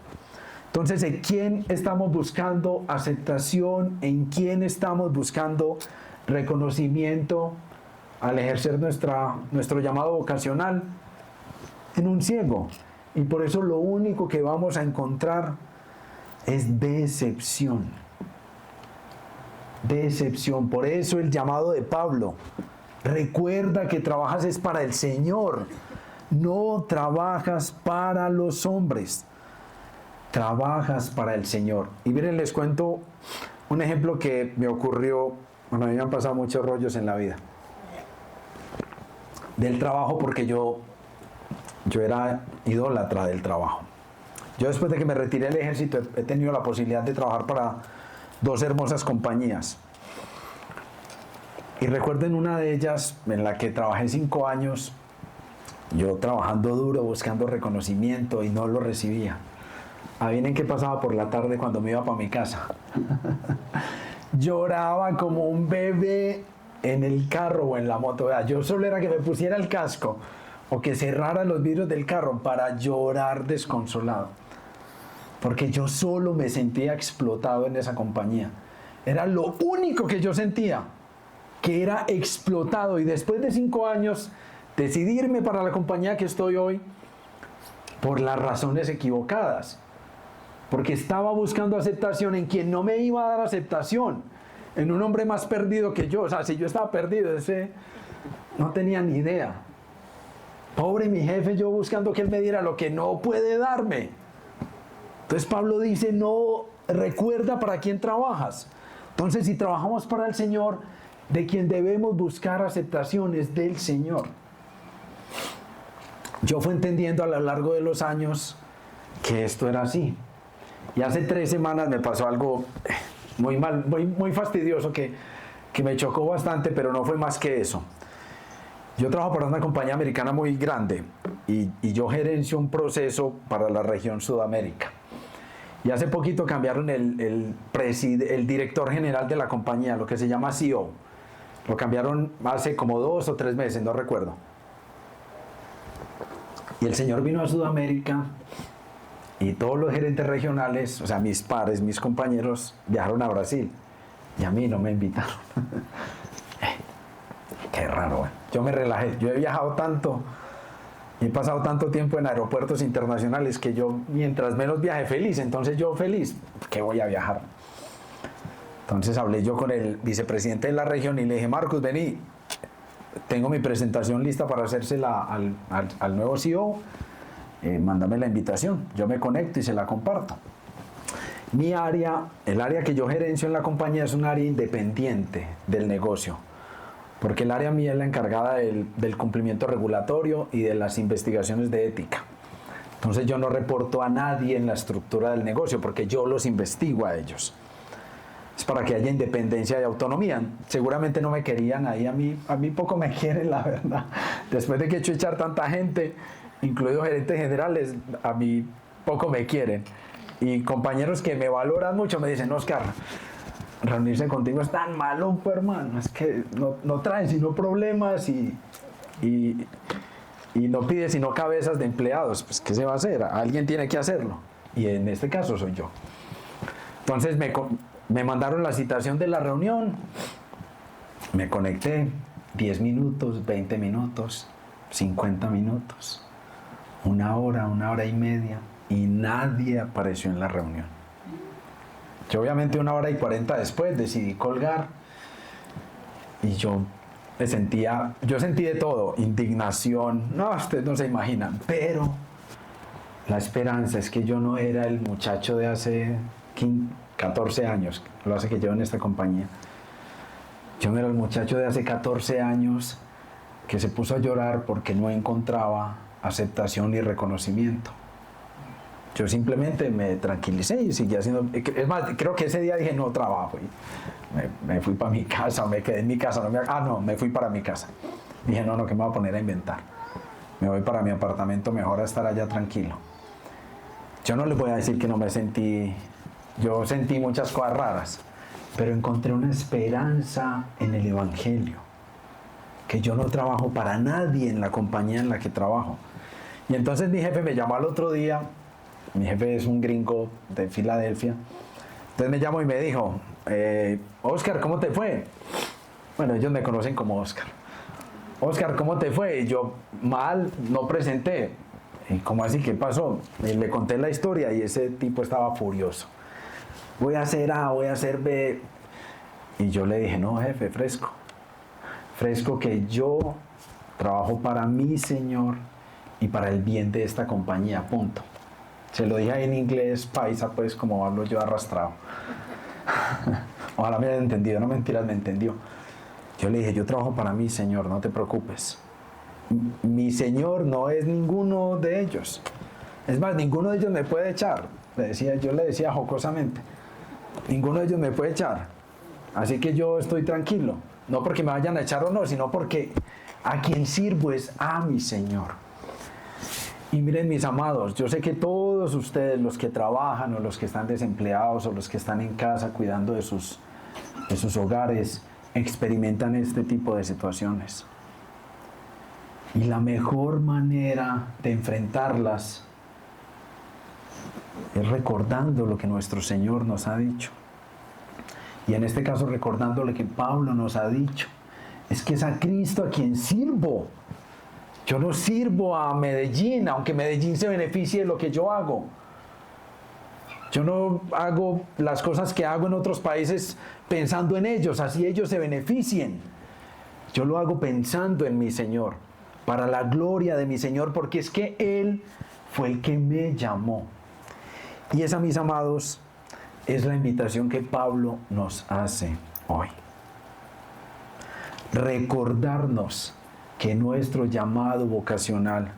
Entonces, ¿en quién estamos buscando aceptación? ¿En quién estamos buscando reconocimiento al ejercer nuestro llamado vocacional? En un ciego. Y por eso lo único que vamos a encontrar es decepción. Decepción. Por eso el llamado de Pablo. Recuerda que trabajas es para el Señor. No trabajas para los hombres. Trabajas para el Señor. Y miren, les cuento un ejemplo que me ocurrió. Bueno, a mí me han pasado muchos rollos en la vida. Del trabajo, porque yo era idólatra del trabajo. Yo después de que me retiré del ejército he tenido la posibilidad de trabajar para 2 hermosas compañías. Y recuerdo en una de ellas, en la que trabajé 5 años, yo trabajando duro, buscando reconocimiento y no lo recibía. Adivinen qué pasaba por la tarde cuando me iba para mi casa. Lloraba como un bebé en el carro o en la moto. Yo solo era que me pusiera el casco o que cerrara los vidrios del carro para llorar desconsolado. Porque yo solo me sentía explotado en esa compañía. Era lo único que yo sentía, que era explotado. Y después de 5 años decidí irme para la compañía que estoy hoy por las razones equivocadas. Porque estaba buscando aceptación en quien no me iba a dar aceptación. En un hombre más perdido que yo. O sea, si yo estaba perdido, ese no tenía ni idea. Pobre mi jefe, yo buscando que él me diera lo que no puede darme. Entonces Pablo dice, no recuerda para quién trabajas. Entonces, si trabajamos para el Señor, de quien debemos buscar aceptación es del Señor. Yo fui entendiendo a lo largo de los años que esto era así. Y hace 3 semanas me pasó algo muy mal, muy fastidioso que me chocó bastante, pero no fue más que eso. Yo trabajo para una compañía americana muy grande y yo gerencio un proceso para la región Sudamérica. Y hace poquito cambiaron el director general de la compañía, lo que se llama CEO. Lo cambiaron hace como 2 o 3 meses, no recuerdo. Y el señor vino a Sudamérica y todos los gerentes regionales, o sea, mis pares, mis compañeros, viajaron a Brasil. Y a mí no me invitaron. Qué raro, ¿eh? Yo me relajé. Yo he viajado tanto y he pasado tanto tiempo en aeropuertos internacionales que yo, mientras menos viaje, feliz. Entonces yo feliz, ¿qué voy a viajar? Entonces hablé yo con el vicepresidente de la región y le dije, Marcos, vení, tengo mi presentación lista para hacérsela al nuevo CEO. Mándame la invitación. Yo me conecto y se la comparto. Mi área, el área que yo gerencio en la compañía es un área independiente del negocio, porque el área mía es la encargada del cumplimiento regulatorio y de las investigaciones de ética. Entonces yo no reporto a nadie en la estructura del negocio, porque yo los investigo a ellos. Es para que haya independencia y autonomía. Seguramente no me querían ahí, a mí poco me quieren, la verdad. Después de que he hecho echar tanta gente, incluidos gerentes generales, a mí poco me quieren. Y compañeros que me valoran mucho me dicen, Oscar, reunirse contigo es tan maluco, hermano, es que no traen sino problemas y no pide sino cabezas de empleados. Pues, ¿qué se va a hacer? Alguien tiene que hacerlo. Y en este caso soy yo. Entonces me mandaron la citación de la reunión, me conecté, 10 minutos, 20 minutos, 50 minutos, 1 hora, 1 hora y media, y nadie apareció en la reunión. Yo obviamente 1 hora y 40 después decidí colgar y yo sentí de todo, indignación, no, ustedes no se imaginan, pero la esperanza es que yo no era el muchacho de hace 14 años, lo hace que llevo en esta compañía. Yo no era el muchacho de hace 14 años que se puso a llorar porque no encontraba aceptación y reconocimiento. Yo simplemente me tranquilicé y seguí haciendo. Es más, creo que ese día dije no trabajo. Y me fui para mi casa, me quedé en mi casa. Me fui para mi casa. Dije no, que me voy a poner a inventar. Me voy para mi apartamento, mejor a estar allá tranquilo. Yo no les voy a decir que no me sentí. Yo sentí muchas cosas raras, pero encontré una esperanza en el Evangelio. Que yo no trabajo para nadie en la compañía en la que trabajo. Y entonces mi jefe me llamó al otro día. Mi jefe es un gringo de Filadelfia. Entonces me llamó y me dijo, Oscar, ¿cómo te fue? Bueno, ellos me conocen como Oscar. Oscar, ¿cómo te fue? Y yo, mal, no presenté. ¿Y cómo así? ¿Qué pasó? Y le conté la historia y ese tipo estaba furioso. Voy a hacer A, voy a hacer B. Y yo le dije, no, jefe, fresco. Fresco que yo trabajo para mi Señor y para el bien de esta compañía, punto. Se lo dije en inglés paisa, pues como hablo yo arrastrado. Ojalá me haya entendido, no mentiras, me entendió. Yo le dije, yo trabajo para mi Señor, no te preocupes. Mi Señor no es ninguno de ellos. Es más, ninguno de ellos me puede echar. Yo le decía jocosamente, ninguno de ellos me puede echar. Así que yo estoy tranquilo. No porque me vayan a echar o no, sino porque a quien sirvo es a mi Señor. Y miren, mis amados, yo sé que todos ustedes, los que trabajan o los que están desempleados o los que están en casa cuidando de sus hogares, experimentan este tipo de situaciones. Y la mejor manera de enfrentarlas es recordando lo que nuestro Señor nos ha dicho. Y en este caso recordando lo que Pablo nos ha dicho. Es que es a Cristo a quien sirvo. Yo no sirvo a Medellín, aunque Medellín se beneficie de lo que yo hago. Yo no hago las cosas que hago en otros países pensando en ellos, así ellos se beneficien. Yo lo hago pensando en mi Señor, para la gloria de mi Señor, porque es que Él fue el que me llamó. Y esa, mis amados, es la invitación que Pablo nos hace hoy. Recordarnos que nuestro llamado vocacional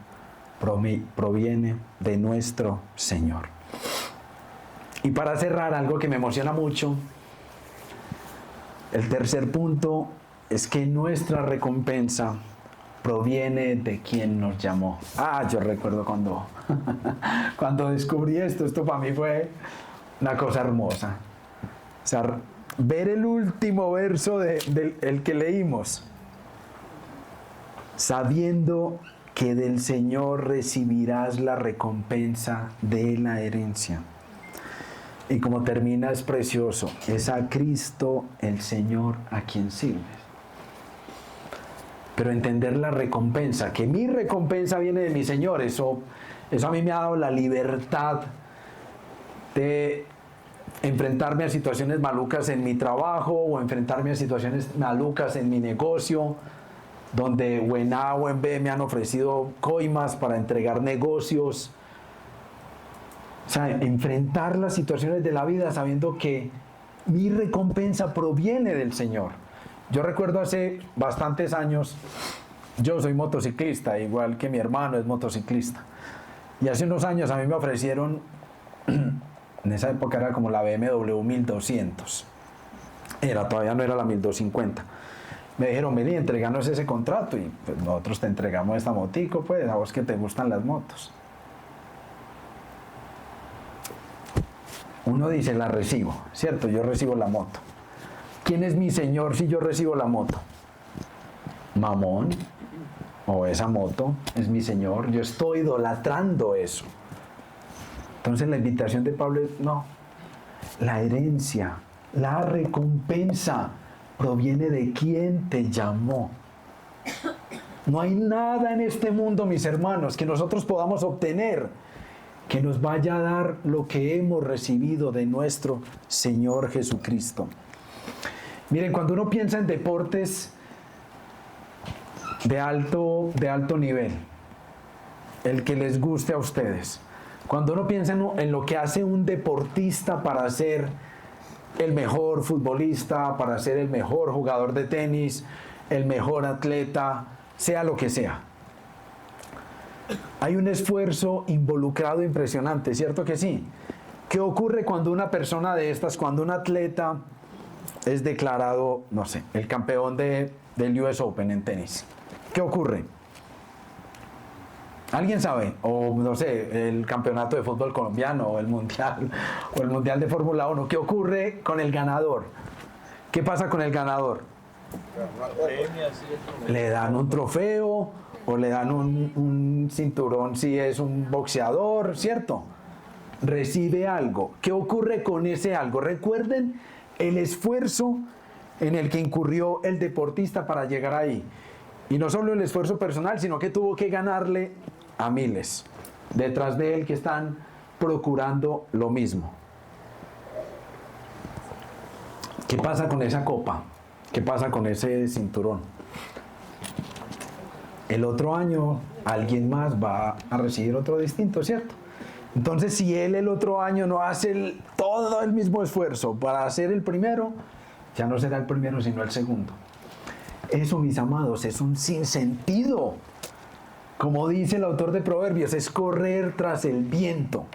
proviene de nuestro Señor. Y para cerrar, algo que me emociona mucho, el tercer punto es que nuestra recompensa proviene de quien nos llamó. Yo recuerdo cuando descubrí esto para mí fue una cosa hermosa. O sea, ver el último verso del que leímos, sabiendo que del Señor recibirás la recompensa de la herencia. Y como termina es precioso, es a Cristo el Señor a quien sirves. Pero entender la recompensa, que mi recompensa viene de mi Señor, eso a mí me ha dado la libertad de enfrentarme a situaciones malucas en mi trabajo o enfrentarme a situaciones malucas en mi negocio, donde o en A o en B me han ofrecido coimas para entregar negocios. O sea, enfrentar las situaciones de la vida sabiendo que mi recompensa proviene del Señor. Yo recuerdo hace bastantes años, yo soy motociclista, igual que mi hermano es motociclista. Y hace unos años a mí me ofrecieron, en esa época era como la BMW 1200. Todavía no era la 1250. Me dijeron, vení, entreganos ese contrato y pues nosotros te entregamos esta motico, pues a vos que te gustan las motos. Uno dice, la recibo, ¿cierto? Yo recibo la moto. ¿Quién es mi Señor si yo recibo la moto? Mamón, o esa moto es mi Señor. Yo estoy idolatrando eso. Entonces la invitación de Pablo es, no, la herencia, la recompensa proviene de quien te llamó. No hay nada en este mundo, mis hermanos, que nosotros podamos obtener que nos vaya a dar lo que hemos recibido de nuestro Señor Jesucristo. Miren, cuando uno piensa en deportes de alto nivel, el que les guste a ustedes, cuando uno piensa en lo que hace un deportista para ser el mejor futbolista, para ser el mejor jugador de tenis, el mejor atleta, sea lo que sea, hay un esfuerzo involucrado impresionante, ¿cierto que sí? ¿Qué ocurre cuando una persona de estas, cuando un atleta es declarado, no sé, el campeón del US Open en tenis? ¿Qué ocurre? ¿Alguien sabe? O no sé, el campeonato de fútbol colombiano, o el mundial de Fórmula 1. ¿Qué ocurre con el ganador? ¿Qué pasa con el ganador? Le dan un trofeo o le dan un cinturón si es un boxeador, ¿cierto? Recibe algo. ¿Qué ocurre con ese algo? Recuerden el esfuerzo en el que incurrió el deportista para llegar ahí. Y no solo el esfuerzo personal, sino que tuvo que ganarle a miles detrás de él que están procurando lo mismo. ¿Qué pasa con esa copa? ¿Qué pasa con ese cinturón? El otro año alguien más va a recibir otro distinto, ¿cierto? Entonces, si él el otro año no hace todo el mismo esfuerzo para hacer el primero, ya no será el primero sino el segundo. Eso, mis amados, es un sinsentido. Como dice el autor de Proverbios, es correr tras el viento.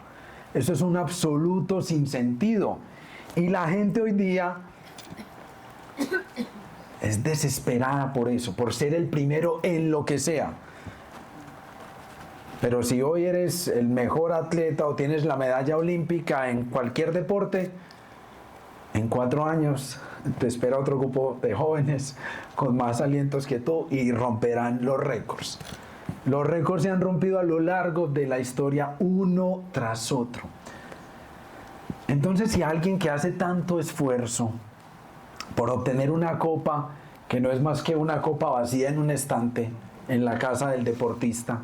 Eso es un absoluto sinsentido. Y la gente hoy día es desesperada por eso, por ser el primero en lo que sea. Pero si hoy eres el mejor atleta o tienes la medalla olímpica en cualquier deporte, en 4 años te espera otro grupo de jóvenes con más alientos que tú y romperán los récords. Los récords se han rompido a lo largo de la historia uno tras otro. Entonces, si alguien que hace tanto esfuerzo por obtener una copa, que no es más que una copa vacía en un estante en la casa del deportista,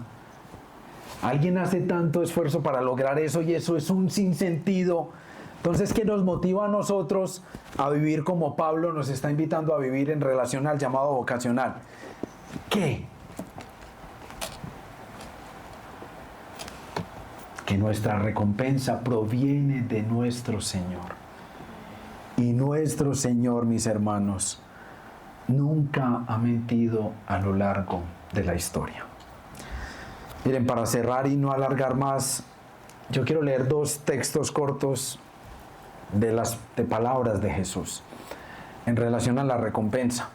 alguien hace tanto esfuerzo para lograr eso y eso es un sinsentido. Entonces, ¿qué nos motiva a nosotros a vivir como Pablo nos está invitando a vivir en relación al llamado vocacional? ¿Qué? Que nuestra recompensa proviene de nuestro Señor. Y nuestro Señor, mis hermanos, nunca ha mentido a lo largo de la historia. Miren, para cerrar y no alargar más, yo quiero leer dos textos cortos de palabras de Jesús en relación a la recompensa.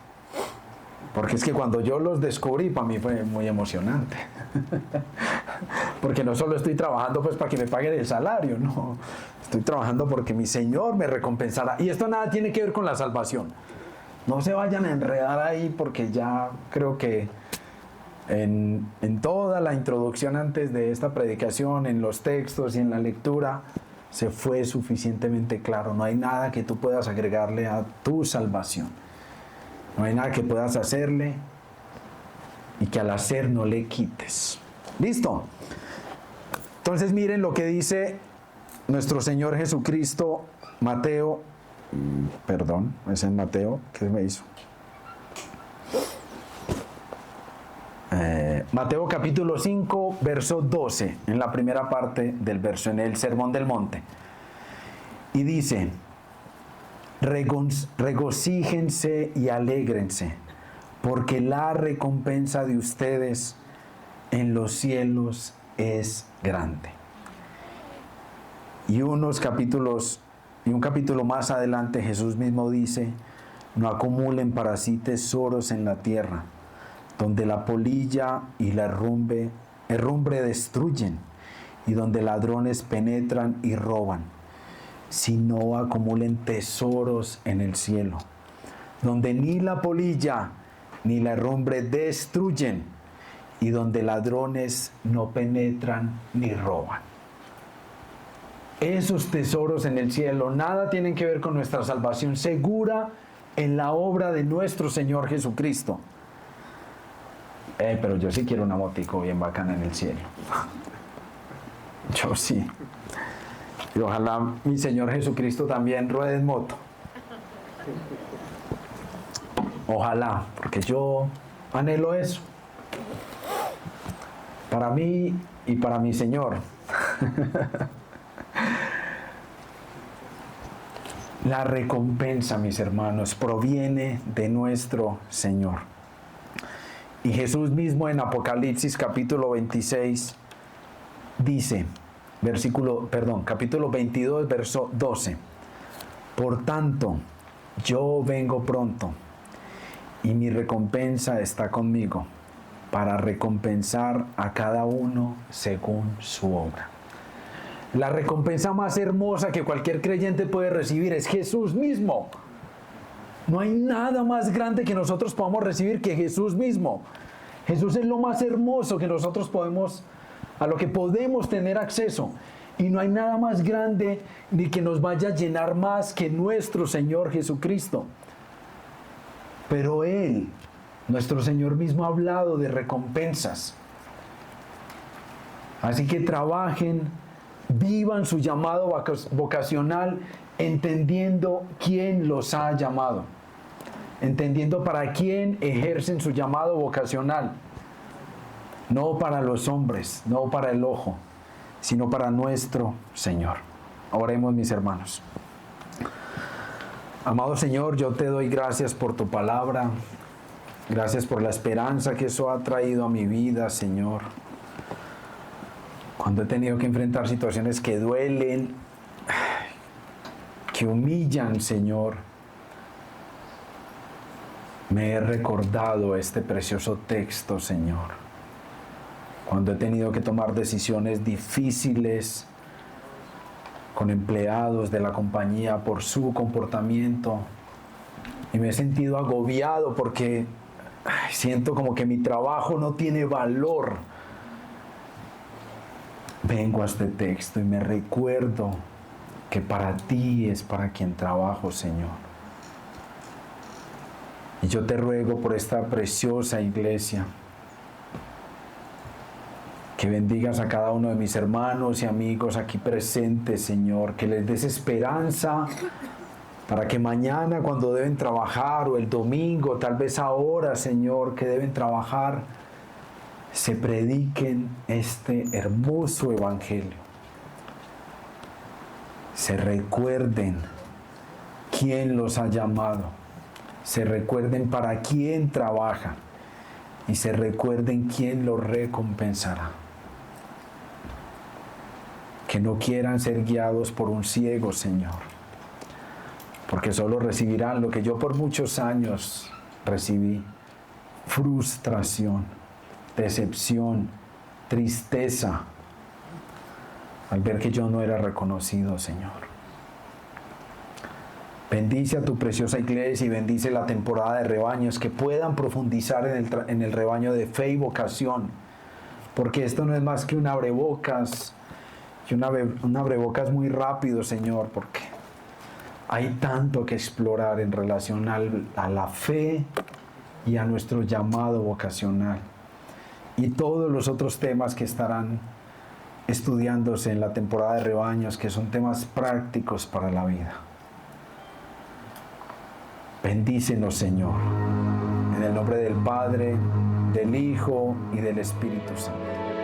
Porque es que cuando yo los descubrí, para mí fue muy emocionante. Porque no solo estoy trabajando pues para que me paguen el salario, no. Estoy trabajando porque mi Señor me recompensará. Y esto nada tiene que ver con la salvación. No se vayan a enredar ahí, porque ya creo que en toda la introducción antes de esta predicación, en los textos y en la lectura, se fue suficientemente claro. No hay nada que tú puedas agregarle a tu salvación. No hay nada que puedas hacerle y que al hacer no le quites. ¿Listo? Entonces miren lo que dice nuestro Señor Jesucristo, Mateo, perdón, es en Mateo, ¿qué me hizo? Mateo capítulo 5, verso 12, en la primera parte del verso, en el Sermón del Monte. Y dice: regocíjense y alégrense, porque la recompensa de ustedes en los cielos es grande. Y un capítulo más adelante Jesús mismo dice: no acumulen para sí tesoros en la tierra, donde la polilla y la herrumbre destruyen, y donde ladrones penetran y roban, sino acumulen tesoros en el cielo, donde ni la polilla ni la herrumbre destruyen, y donde ladrones no penetran ni roban. Esos tesoros en el cielo nada tienen que ver con nuestra salvación segura en la obra de nuestro Señor Jesucristo. Pero yo sí quiero una motico bien bacana en el cielo. Yo sí. Y ojalá mi Señor Jesucristo también ruede en moto. Ojalá, porque yo anhelo eso. Para mí y para mi Señor. La recompensa, mis hermanos, proviene de nuestro Señor. Y Jesús mismo en Apocalipsis capítulo 26 dice, capítulo 22, verso 12: por tanto, yo vengo pronto, y mi recompensa está conmigo, para recompensar a cada uno según su obra. La recompensa más hermosa que cualquier creyente puede recibir es Jesús mismo. No hay nada más grande que nosotros podamos recibir que Jesús mismo. Jesús es lo más hermoso que nosotros a lo que podemos tener acceso. Y no hay nada más grande ni que nos vaya a llenar más que nuestro Señor Jesucristo. Pero Él, nuestro Señor mismo, ha hablado de recompensas. Así que trabajen, vivan su llamado vocacional, entendiendo quién los ha llamado, entendiendo para quién ejercen su llamado vocacional, no para los hombres, no para el ojo, sino para nuestro Señor. Oremos, mis hermanos. Amado Señor, yo te doy gracias por tu palabra, gracias por la esperanza que eso ha traído a mi vida, Señor. Cuando he tenido que enfrentar situaciones que duelen, que humillan, Señor, me he recordado este precioso texto, Señor. Cuando he tenido que tomar decisiones difíciles con empleados de la compañía por su comportamiento, y me he sentido agobiado porque siento como que mi trabajo no tiene valor. Vengo a este texto y me recuerdo que para ti es para quien trabajo, Señor. Y yo te ruego por esta preciosa iglesia, que bendigas a cada uno de mis hermanos y amigos aquí presentes, Señor, que les des esperanza para que mañana, cuando deben trabajar, o el domingo, tal vez ahora, Señor, que deben trabajar, se prediquen este hermoso evangelio. Se recuerden quién los ha llamado, se recuerden para quién trabajan y se recuerden quién los recompensará. Que no quieran ser guiados por un ciego, Señor, porque solo recibirán lo que yo por muchos años recibí: frustración, decepción, tristeza, al ver que yo no era reconocido, Señor. Bendice a tu preciosa iglesia y bendice la temporada de rebaños, que puedan profundizar en el rebaño de fe y vocación, porque esto no es más que un abrebocas, y un abrebocas muy rápido, Señor, porque hay tanto que explorar en relación a la fe y a nuestro llamado vocacional, y todos los otros temas que estarán estudiándose en la temporada de rebaños, que son temas prácticos para la vida. Bendícenos, Señor, en el nombre del Padre, del Hijo y del Espíritu Santo.